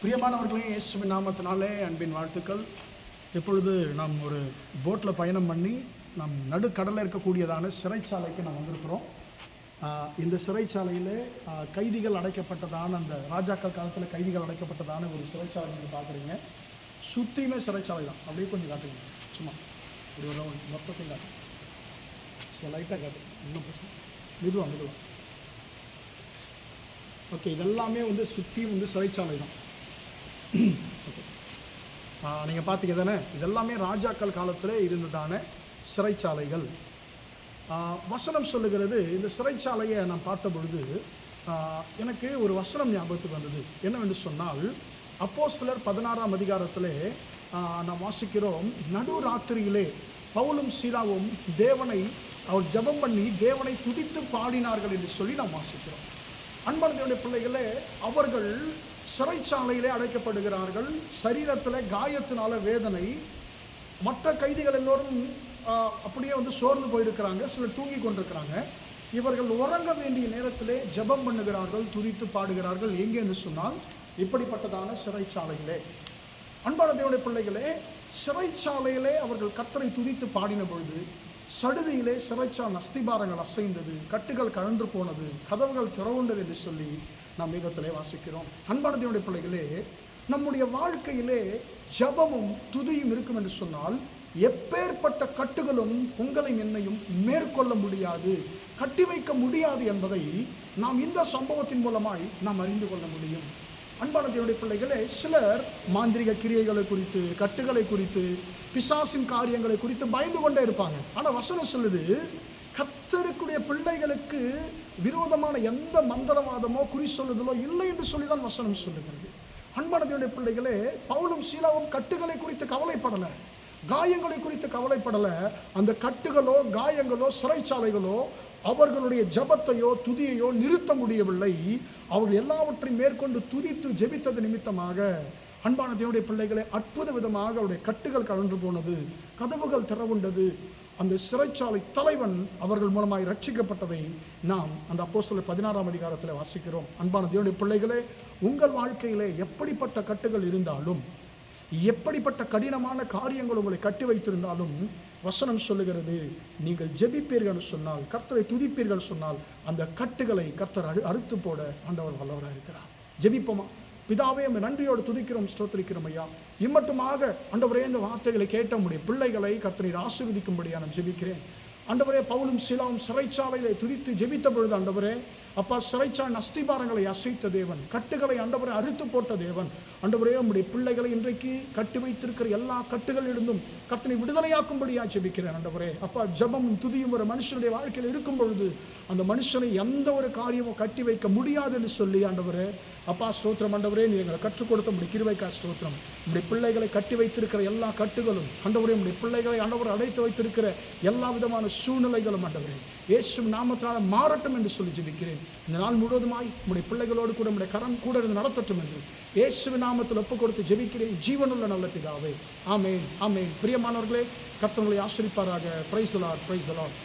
பிரியமானவர்களே, இயேசுவின் நாமத்தினாலே அன்பின் வாழ்த்துக்கள். இப்பொழுது நாம் ஒரு போட்டில் பயணம் பண்ணி நம் நடுக்கடலில் இருக்கக்கூடியதான சிறைச்சாலைக்கு நாம் வந்திருக்கிறோம். இந்த சிறைச்சாலையில் கைதிகள் அடைக்கப்பட்டதான, அந்த ராஜாக்கள் காலத்தில் கைதிகள் அடைக்கப்பட்டதான ஒரு சிறைச்சாலை நீங்கள் பார்க்குறீங்க. சுற்றியுமே சிறைச்சாலை தான். அப்படியே கொஞ்சம் காட்டுங்க, சும்மா இப்படி ஒரு மொத்தத்தையும் காட்டுங்க. ஸோ லைட்டாக காட்டுங்க, இன்னும் பிரச்சனை மெதுவாக. ஓகே, இதெல்லாமே சுற்றியும் சிறைச்சாலை தான். ஓகே, நீங்கள் பார்த்தீங்க தானே, இதெல்லாமே ராஜாக்கள் காலத்தில் இருந்ததான சிறைச்சாலைகள். வசனம் சொல்லுகிறது, இந்த சிறைச்சாலையை நான் பார்த்த பொழுது எனக்கு ஒரு வசனம் ஞாபகத்துக்கு வந்தது. என்னவென்று சொன்னால், அப்போஸ்தலர் 16ஆம் அதிகாரத்தில் நாம் வாசிக்கிறோம், நடு ராத்திரியிலே பவுலும் சீலாவும் தேவனை அவர் ஜெபம் பண்ணி தேவனை துதித்து பாடினார்கள் என்று சொல்லி நாம் வாசிக்கிறோம். அன்பான தேவனுடைய பிள்ளைகளே, அவர்கள் சிறைச்சாலையிலே அடைக்கப்படுகிறார்கள். சரீரத்தில் காயத்தினால வேதனை. மற்ற கைதிகள் எல்லோரும் அப்படியே சோர்ந்து போயிருக்கிறாங்க, சிலர் தூங்கி கொண்டிருக்கிறாங்க. இவர்கள் உறங்க வேண்டிய நேரத்திலே ஜெபம் பண்ணுகிறார்கள், துதித்து பாடுகிறார்கள். எங்கே என்று சொன்னால், இப்படிப்பட்டதான சிறைச்சாலையிலே. அன்பான தேவனுடைய பிள்ளைகளே, சிறைச்சாலையிலே அவர்கள் கர்த்தரை துதித்து பாடின பொழுது சடுதியிலே சிறைச்சாலை அஸ்திபாரங்கள் அசைந்தது, கட்டுகள் கழன்று போனது, கதவுகள் திறவுண்டது என்று சொல்லி நாம் வேதத்திலே வாசிக்கிறோம். அன்பான தேவனுடைய பிள்ளைகளே, நம்முடைய வாழ்க்கையிலே ஜெபமும் துதியும் இருக்கும் என்று சொன்னால், எப்பேற்பட்ட கட்டுகளும் உங்களையும் என்னையும் மேற்கொள்ள முடியாது, கட்டி வைக்க முடியாது என்பதை நாம் இந்த சம்பவத்தின் மூலமாய் நாம் அறிந்து கொள்ள முடியும். அன்பான தேவனுடைய பிள்ளைகளே, சிலர் மாந்திரிக கிரியைகளை குறித்து, கட்டுகளை குறித்து, பிசாசின் காரியங்களை குறித்து பயந்து கொண்டே இருப்பாங்க. ஆனால் வசனம் சொல்லுது, கர்த்தருக்குடைய பிள்ளைகளுக்கு விரோதமான எந்த மந்திரவாதமோ குறி சொல்லுதலோ இல்லை என்று சொல்லிதான் வசனம் சொல்லுகிறது. அன்பான தேவனுடைய பிள்ளைகளே, பவுலும் சீலாவும் கட்டுகளை குறித்து கவலைப்படலை, காயங்களை குறித்து கவலைப்படலை. அந்த கட்டுகளோ காயங்களோ சிறைச்சாலைகளோ அவர்களுடைய ஜபத்தையோ துதியையோ நிறுத்த முடியவில்லை. அவர்கள் எல்லாவற்றையும் மேற்கொண்டு துதித்து ஜெபித்தது நிமித்தமாக அன்பான தேவனுடைய பிள்ளைகளை அற்புத விதமாக அவருடைய கட்டுகள் கழன்று போனது, கதவுகள் திறவுண்டது. அந்த சிறைச்சாலை தலைவன் அவர்கள் மூலமாய் ரட்சிக்கப்பட்டதை நாம் அந்த அப்போஸ்தலர் 16ஆம் அதிகாரத்தில் வாசிக்கிறோம். அன்பான தேவனுடைய பிள்ளைகளே, உங்கள் வாழ்க்கையிலே எப்படிப்பட்ட கட்டுகள் இருந்தாலும், எப்படிப்பட்ட கடினமான காரியங்கள் உங்களை கட்டி வைத்திருந்தாலும், வசனம் சொல்லுகிறது, நீங்கள் ஜெபிப்பீர்கள் சொன்னால், கர்த்தரை துதிப்பீர்கள் சொன்னால், அந்த கட்டுகளை கர்த்தர் அறுத்து போட ஆண்டவர் வல்லவராக இருக்கிறார். ஜெபிப்போமா? பிதாவே, நன்றியோடு துதிக்கிறோம், ஸ்தோத்திரிக்கிறோம் ஐயா. இம்மட்டுமாக ஆண்டவரே, இந்த வார்த்தைகளை கேட்ட உம்முடைய பிள்ளைகளை கர்த்தர் ஆசீர்வதிக்கும்படியா நான் ஜெபிக்கிறேன். ஆண்டவரே, பவுலும் சீலாவும் சிறைச்சாலையிலே துதித்து ஜெபித்த பொழுது ஆண்டவரே, அப்பா, சிறைச்சாலை அஸ்திபாரங்களை அசைத்த தேவன், கட்டுகளை ஆண்டவரை அறுத்து போட்ட தேவன். ஆண்டவரே, உம்முடைய பிள்ளைகளை இன்றைக்கு கட்டி வைத்திருக்கிற எல்லா கட்டுகளிலிருந்தும் கர்த்தரை விடுதலையாக்கும்படியா ஜெபிக்கிறேன். ஆண்டவரே, அப்பா, ஜெபமும் துதியும் ஒரு மனுஷனுடைய வாழ்க்கையில் இருக்கும் பொழுது அந்த மனுஷனை எந்த ஒரு காரியமும் கட்டி வைக்க முடியாது என்று சொல்லி ஆண்டவரே, அப்பா ஸ்தோத்திரம். ஆண்டவரே, நீ எங்களை கற்றுக் கொடுத்த உடைய கிருபைக்கா ஸ்தோத்திரம். உடைய பிள்ளைகளை கட்டி வைத்திருக்கிற எல்லா கட்டுகளும் ஆண்டவரே, உடைய பிள்ளைகளை ஆண்டவர் அடைத்து வைத்திருக்கிற எல்லா விதமான சூழ்நிலைகளும் ஆண்டவரே இயேசு நாமத்தினால் மாறட்டும் என்று சொல்லி ஜெபிக்கிறேன். இந்த நாள் முழுவதுமாய் உடைய பிள்ளைகளோடு கூட உடைய கரம் கூட இருந்து நடத்தட்டும் என்று இயேசுவின் நாமத்தில் ஒப்பு கொடுத்து ஜெபிக்கிறேன், ஜீவனுள்ள நல்ல பிதாவே. ஆமென், ஆமென். பிரியமானவர்களே, கர்த்தர் உங்களை ஆசீர்வதிப்பாராக. Praise the Lord, praise the Lord.